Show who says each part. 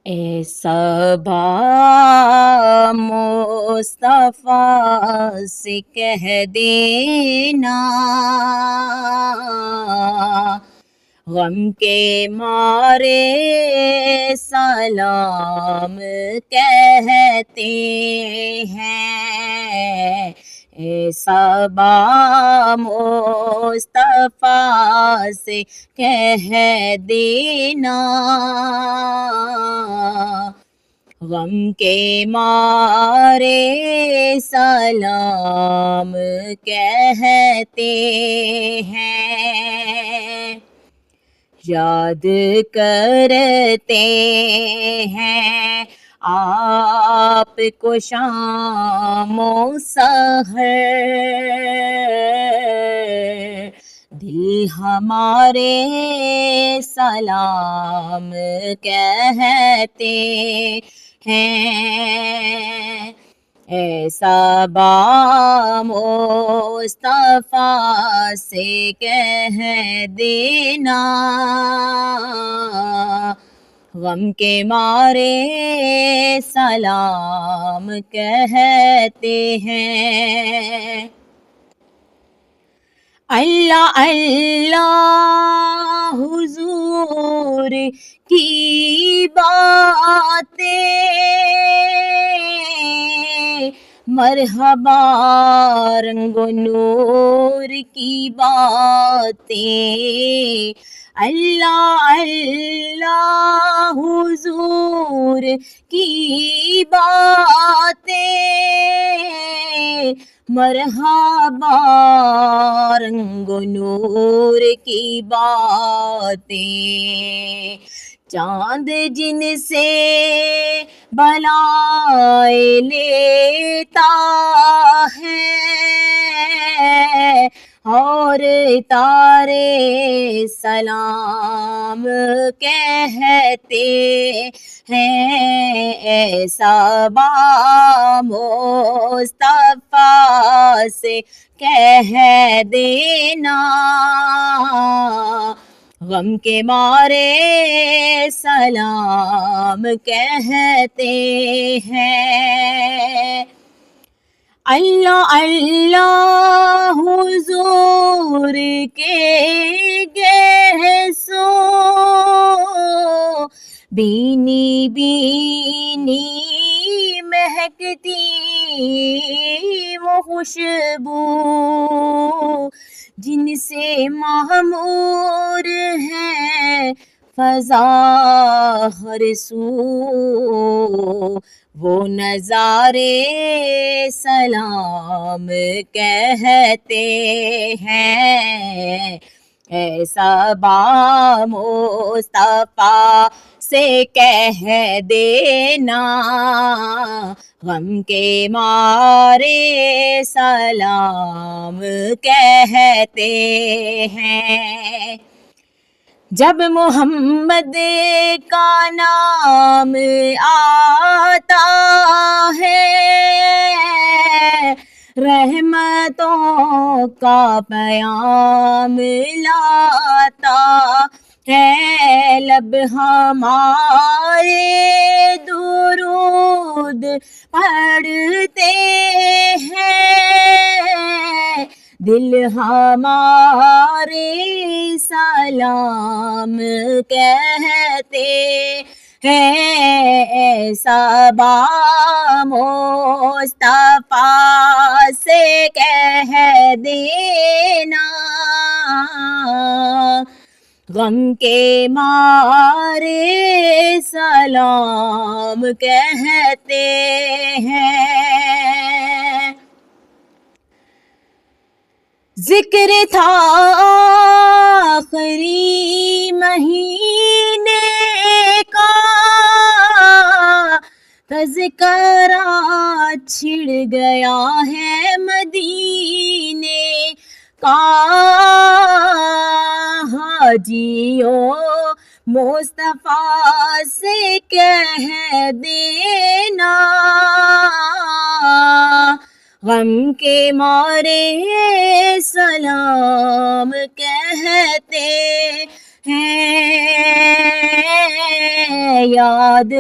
Speaker 1: اے صبا مصطفیٰ سے کہہ دینا، غم کے مارے سلام کہتے ہیں۔ اے صبا مصطفیٰ سے کہہ دینا، غم کے مارے سلام کہتے ہیں۔ یاد کرتے ہیں آپ کو شام و سحر، دل ہمارے سلام کہتے ہیں۔ اے صبا مصطفیٰ سے کہہ دینا، غم کے مارے سلام کہتے ہیں۔ اللہ اللہ حضور کی باتیں، مرحبا رنگ و نور کی باتیں، اللہ اللہ حضور کی باتیں، مرحبا رنگ و نور کی باتیں، چاند جن سے بلائے لیتا ہے اور تارے سلام کہتے ہیں۔ اے صبا مصطفیٰ سے کہہ دینا، غم کے مارے سلام کہتے ہیں۔ اللہ اللہ حضور کے گہسو، بینی بینی مہکتی وہ خوشبو، جن سے معمور ہے فضا ہر سو، وہ نظارے سلام کہتے ہیں۔ اے صبا مصطفیٰ سے کہہ دینا، غم کے مارے سلام کہتے ہیں۔ جب محمد کا نام آتا ہے، رحمتوں کا پیام لاتا ہے، لب ہمارے درود پڑھتے ہیں، دل ہمارے سلام کہتے ہیں۔ اے صبا مصطفیٰ سے کہہ دینا، غم کے مارے سلام کہتے ہیں۔ ذکر تھا آخری مہینے کا، تذکرہ چھڑ گیا ہے مدینے کا، حاجیوں مصطفیٰ سے کہہ دینا، غم کے مارے سلام کہتے ہے، یاد